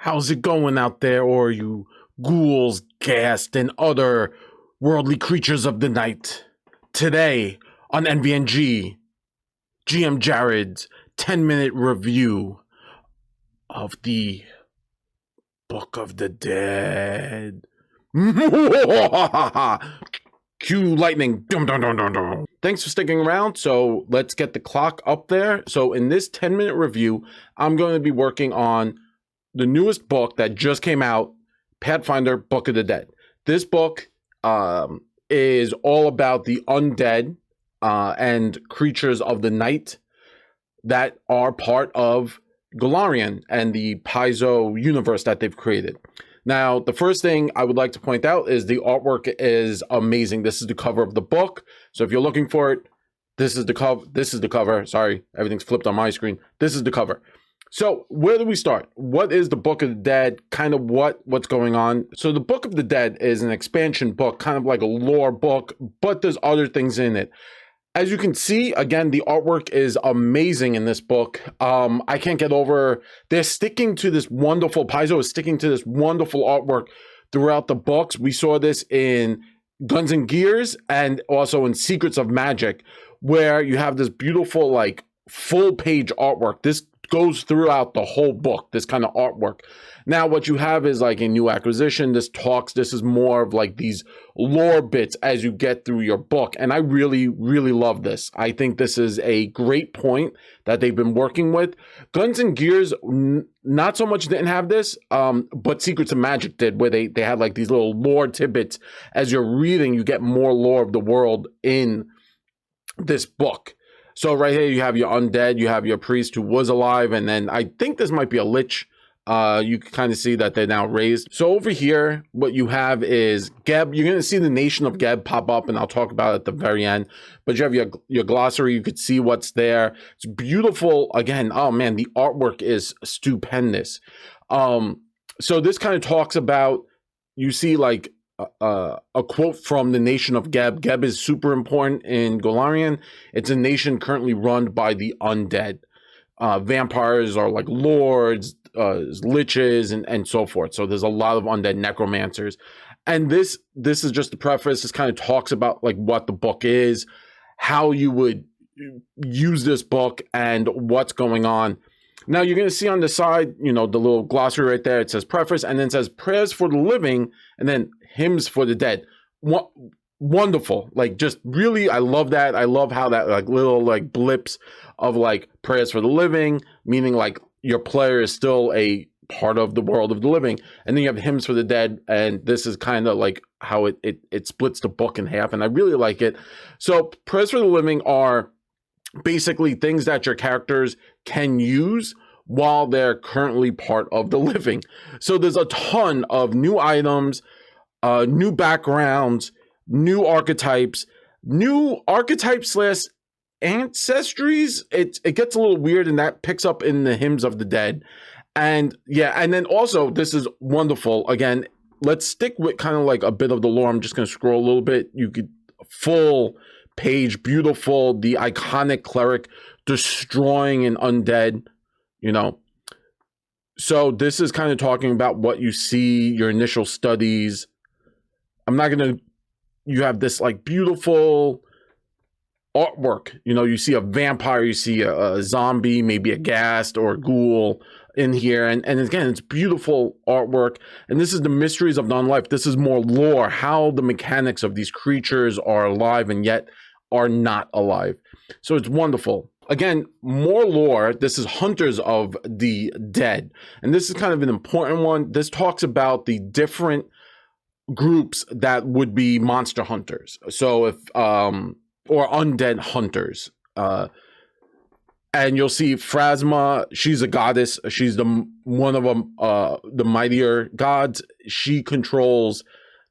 How's it going out there, or you ghouls, ghast, and other worldly creatures of the night? Today on NVNG, GM Jared's 10-minute review of the Book of the Dead. Cue lightning. Dum, dum, dum, dum, dum. Thanks for sticking around. So let's get the clock up there. So in this 10-minute review, I'm going to be working on the newest book that just came out, Pathfinder Book of the Dead. This book is all about the undead and creatures of the night that are part of Golarion and the Paizo universe that they've created. Now, the first thing I would like to point out is the artwork is amazing. This is the cover of the book. So if you're looking for it, this is the cover. This is the cover. Sorry, everything's flipped on my screen. This is the cover. So where do we start? What is the Book of the Dead? Kind of what's going on? So the Book of the Dead is an expansion book, kind of like a lore book, but there's other things in it. As you can see, again, the artwork is amazing in this book. I can't get over, they're sticking to this wonderful, Paizo is sticking to this wonderful artwork throughout the books. We saw this in Guns and Gears and also in Secrets of Magic, where you have this beautiful, like, full page artwork. This goes throughout the whole book, this kind of artwork. Now what you have is like a new acquisition. This is more of like these lore bits as you get through your book, and I really love this. I think this is a great point that they've been working with. Guns and Gears not so much didn't have this, but Secrets of Magic did, where they had like these little lore tidbits. As you're reading, you get more lore of the world in this book. So right here, you have your undead, you have your priest who was alive, and then I think this might be a lich. You can kind of see that they're now raised. So over here, what you have is Geb. You're going to see the nation of Geb pop up, and I'll talk about it at the very end. But you have your glossary. You could see what's there. It's beautiful. Again, oh man, the artwork is stupendous. So this kind of talks about, you see like a quote from the nation of Geb. Geb is super important in Golarion. It's a nation currently run by the undead. Vampires are like lords, liches, and so forth. So there's a lot of undead necromancers. And this is just the preface. This kind of talks about like what the book is, how you would use this book, and what's going on. Now you're going to see on the side, you know, the little glossary right there. It says preface, and then it says prayers for the living, and then hymns for the dead. Wonderful. Like, just really, I love that. I love how that like little like blips of like prayers for the living, meaning like your player is still a part of the world of the living, and then you have hymns for the dead, and this is kind of like how it splits the book in half, and I really like it. So prayers for the living are basically things that your characters can use while they're currently part of the living. So there's a ton of new items, new backgrounds, new archetypes slash ancestries. It gets a little weird, and that picks up in the hymns of the dead. And yeah, and then also this is wonderful. Again, let's stick with kind of like a bit of the lore. I'm just going to scroll a little bit. You could full page, beautiful, the iconic cleric destroying an undead, you know. So this is kind of talking about what you see, your initial studies. You have this like beautiful artwork. You know, you see a vampire, you see a zombie, maybe a ghast or a ghoul in here. And again, it's beautiful artwork. And this is the mysteries of non-life. This is more lore, how the mechanics of these creatures are alive and yet are not alive. So it's wonderful. Again, more lore. This is Hunters of the Dead. And this is kind of an important one. This talks about the different groups that would be monster hunters. So if or undead hunters. And you'll see Phrasma, she's a goddess. She's one of them, the mightier gods. She controls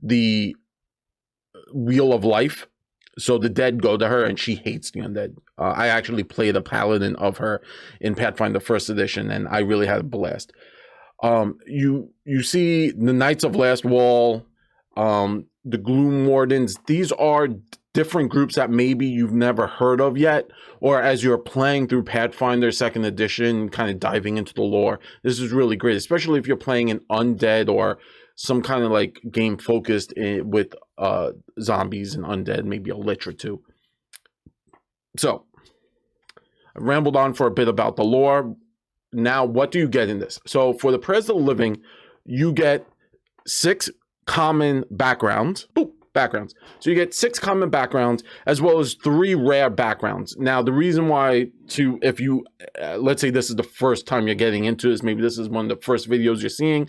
the wheel of life. So the dead go to her, and she hates the undead. I actually played a paladin of her in Pathfinder First Edition, and I really had a blast. You see the Knights of Last Wall. the Gloom Wardens. These are different groups that maybe you've never heard of yet, or as you're playing through Pathfinder 2nd edition, kind of diving into the lore. This is really great, especially if you're playing an Undead or some kind of like game focused with zombies and undead, maybe a lich or two. So I rambled on for a bit about the lore. Now, what do you get in this? So for the Prayers of the Living, you get 6 common backgrounds. Backgrounds. So you get 6 common backgrounds as well as 3 rare backgrounds. Now, the reason why if you, let's say this is the first time you're getting into this, maybe this is one of the first videos you're seeing.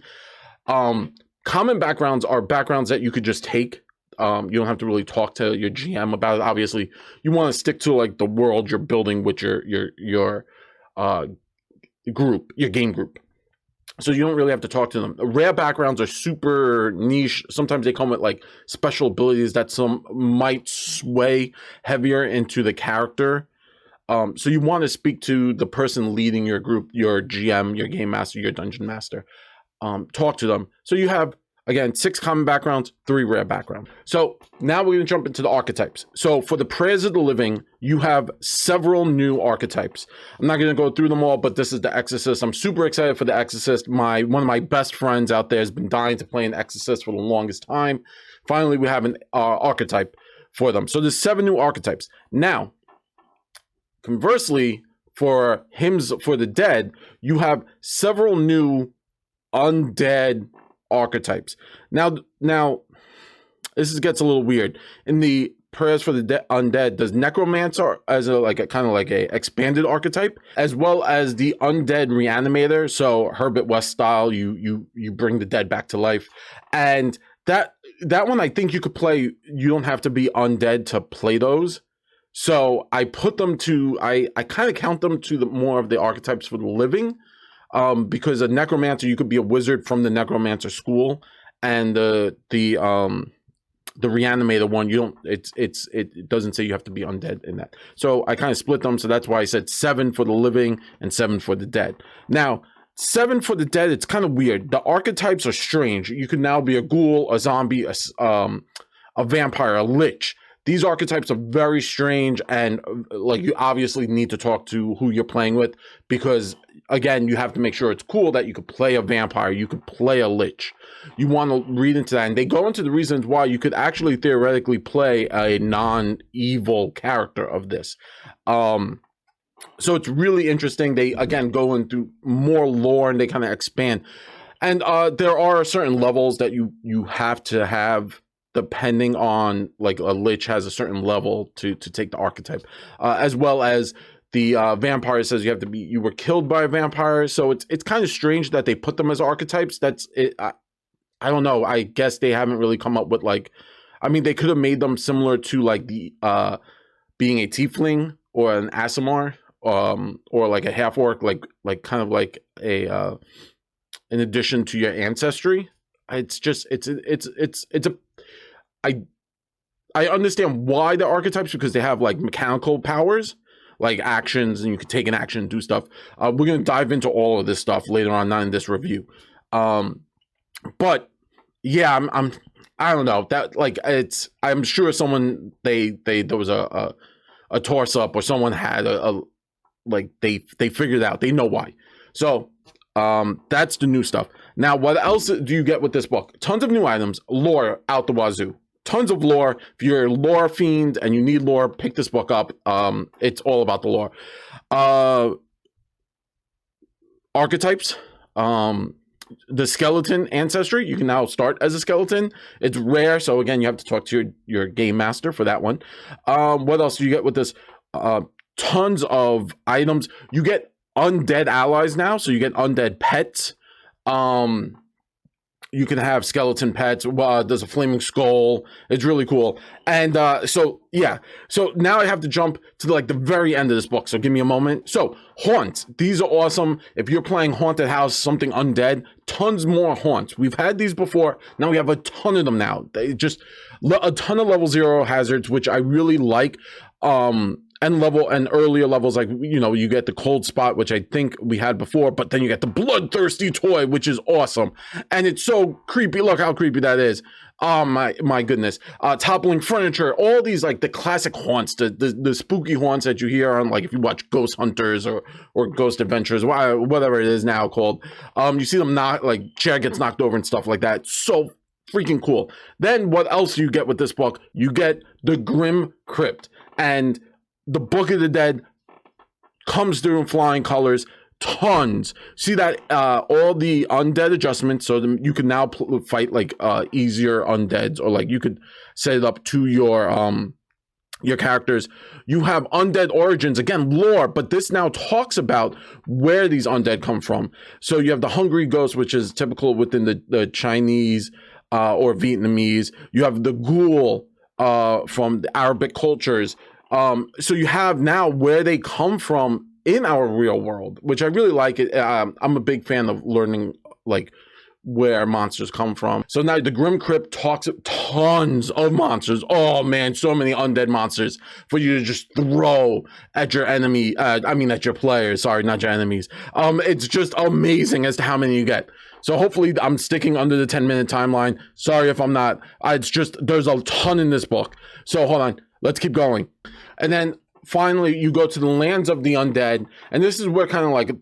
Common backgrounds are backgrounds that you could just take. You don't have to really talk to your GM about it. Obviously, you want to stick to like the world you're building with your group, your game group. So you don't really have to talk to them. Rare backgrounds are super niche. Sometimes they come with like special abilities that some might sway heavier into the character. So you want to speak to the person leading your group, your GM, your game master, your dungeon master. Talk to them. So you have, again, 6 common backgrounds, 3 rare backgrounds. So now we're going to jump into the archetypes. So for the Prayers of the Living, you have several new archetypes. I'm not going to go through them all, but this is the Exorcist. I'm super excited for the Exorcist. One of my best friends out there has been dying to play an Exorcist for the longest time. Finally, we have an archetype for them. So there's 7 new archetypes. Now, conversely, for Hymns for the Dead, you have several new undead archetypes. Now this gets a little weird. In the Prayers for the Undead, does Necromancer as a kind of like a expanded archetype, as well as the Undead Reanimator. So Herbert West style, you bring the dead back to life, and that one I think you could play. You don't have to be undead to play those. So I put them to I kind of count them to the more of the archetypes for the living. Because a necromancer, you could be a wizard from the necromancer school, and the reanimator one, you don't. It doesn't say you have to be undead in that. So I kind of split them. So that's why I said 7 for the living and 7 for the dead. Now 7 for the dead, it's kind of weird. The archetypes are strange. You could now be a ghoul, a zombie, a vampire, a lich. These archetypes are very strange, and like you obviously need to talk to who you're playing with, because again, you have to make sure it's cool that you could play a vampire, you could play a lich. You want to read into that, and they go into the reasons why you could actually theoretically play a non-evil character of this. So it's really interesting. They again go into more lore and they kind of expand, and there are certain levels that you have to have. Depending on, like, a lich has a certain level to take the archetype, as well as the vampire says you were killed by a vampire. So it's kind of strange that they put them as archetypes. That's it. I don't know. I guess they haven't really come up with like, I mean, they could have made them similar to like the being a tiefling or an Aasimar, or like a half orc, like kind of like a in addition to your ancestry. It's just it's a I understand why the archetypes, because they have like mechanical powers, like actions, and you can take an action and do stuff. We're going to dive into all of this stuff later on, not in this review. But yeah, I don't know that, like, I'm sure someone there was a toss up, or someone had like they figured out, they know why. So that's the new stuff. Now, what else do you get with this book? Tons of new items, lore out the wazoo. Tons of lore. If you're a lore fiend and you need lore, pick this book up. It's all about the lore. Archetypes. The skeleton ancestry. You can now start as a skeleton. It's rare, so again, you have to talk to your game master for that one. What else do you get with this? Tons of items. You get undead allies now, so you get undead pets. You can have skeleton pets. There's a flaming skull. It's really cool. And so now I have to jump to like the very end of this book, so give me a moment. So haunts, these are awesome. If you're playing haunted house, something undead, tons more haunts. We've had these before. Now we have a ton of them now. They just a ton of level 0 hazards, which I really like. and earlier levels, like, you know, you get the cold spot, which I think we had before, but then you get the bloodthirsty toy, which is awesome. And it's so creepy. Look how creepy that is. Oh my goodness. Toppling furniture, all these, like, the classic haunts, the spooky haunts that you hear on, like, if you watch Ghost Hunters or Ghost Adventures, whatever it is now called. You see them chair gets knocked over and stuff like that. So freaking cool. Then what else do you get with this book? You get the Grim Crypt, and the Book of the Dead comes through in flying colors. Tons. See that all the undead adjustments, so you can now fight like easier undeads, or like you could set it up to your characters. You have undead origins, again, lore, but this now talks about where these undead come from. So you have the hungry ghost, which is typical within the Chinese or Vietnamese. You have the ghoul from the Arabic cultures. So you have now where they come from in our real world, which I really like. It. I'm a big fan of learning like where monsters come from. So now the Grim Crypt talks tons of monsters. Oh man, so many undead monsters for you to just throw at your enemy. At your players. Sorry, not your enemies. It's just amazing as to how many you get. So hopefully I'm sticking under the 10-minute timeline. Sorry if I'm not. It's just, there's a ton in this book. So hold on, let's keep going. And then finally, you go to the lands of the undead, and this is where kind of like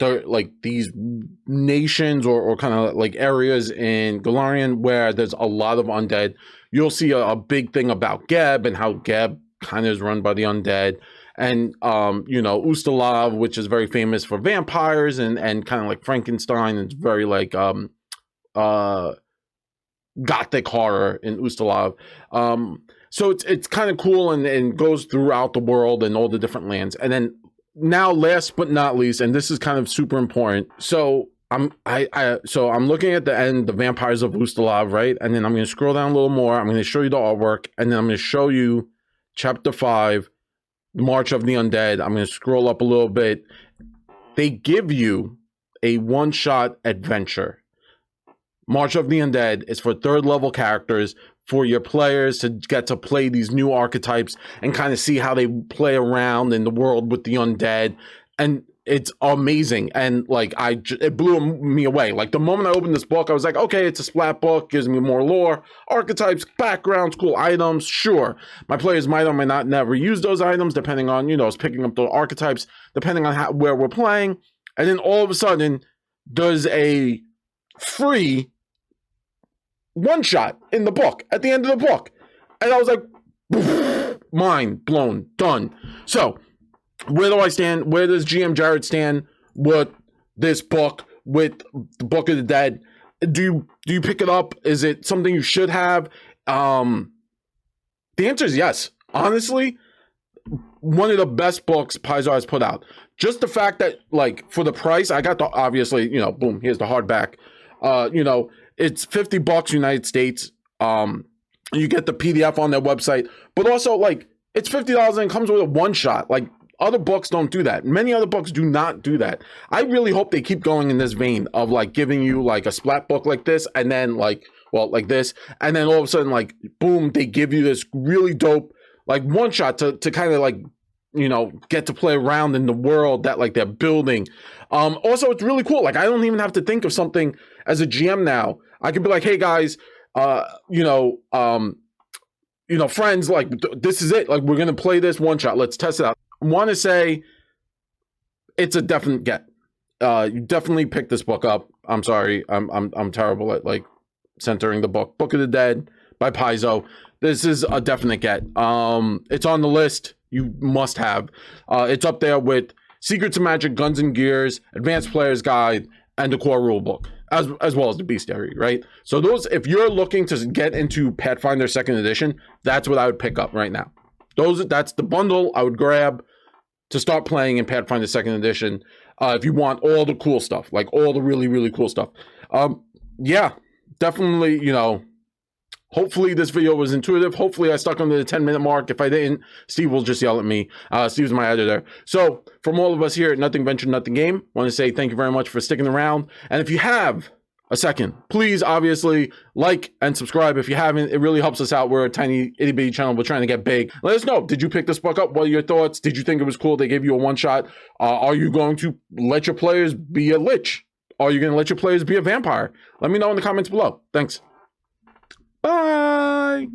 these nations or kind of like areas in Galarian where there's a lot of undead. You'll see a big thing about Geb and how Geb kind of is run by the undead, and Ustalav, which is very famous for vampires and kind of like Frankenstein. It's very like gothic horror in Ustalav. So it's kind of cool and goes throughout the world and all the different lands. And then now, last but not least, and this is kind of super important. So I'm looking at the end, the Vampires of Ustalav, right? And then I'm going to scroll down a little more. I'm going to show you the artwork, and then I'm going to show you Chapter 5, March of the Undead. I'm going to scroll up a little bit. They give you a one-shot adventure. March of the Undead is for third-level characters, for your players to get to play these new archetypes and kind of see how they play around in the world with the undead. And it's amazing. And like, it blew me away. Like the moment I opened this book, I was like, okay, it's a splat book, gives me more lore, archetypes, backgrounds, cool items. Sure, my players might or might not never use those items, depending on, it's picking up the archetypes, depending on where we're playing. And then all of a sudden, there's a free one shot in the book at the end of the book, and I was like, mind blown, done. So where do I stand? Where does GM Jared stand with this book, with the Book of the Dead? Do you pick it up? Is it something you should have? The answer is yes. Honestly, one of the best books Paizo has put out. Just the fact that, like, for the price, I got the, obviously, boom, here's the hardback. It's $50 United States. You get the PDF on their website, but also like it's $50 and it comes with a one shot. Like other books don't do that. Many other books do not do that. I really hope they keep going in this vein of like giving you like a splat book like this, and then like this, and then all of a sudden like boom, they give you this really dope like one shot to kind of like get to play around in the world that like they're building. Also, it's really cool. Like I don't even have to think of something as a GM now. I could be like, hey guys, friends, like this is it. Like we're gonna play this one shot. Let's test it out. I want to say it's a definite get. You definitely pick this book up. I'm sorry, I'm terrible at like centering the book. Book of the Dead by Paizo. This is a definite get. It's on the list. You must have. It's up there with Secrets of Magic, Guns and Gears, Advanced Player's Guide, and the core rulebook, as well as the bestiary, right? So those, if you're looking to get into Pathfinder 2nd edition, that's what I would pick up right now. That's the bundle I would grab to start playing in Pathfinder 2nd edition. If you want all the cool stuff, like all the really, really cool stuff. Yeah, definitely, hopefully this video was intuitive. Hopefully I stuck under the 10-minute mark. If I didn't, Steve will just yell at me. Steve's my editor. So from all of us here at Nothing Venture, Nothing Game, I want to say thank you very much for sticking around. And if you have a second, please obviously like and subscribe if you haven't. It really helps us out. We're a tiny itty bitty channel. We're trying to get big. Let us know. Did you pick this book up? What are your thoughts? Did you think it was cool? They gave you a one shot. Are you going to let your players be a lich? Are you going to let your players be a vampire? Let me know in the comments below. Thanks. Bye.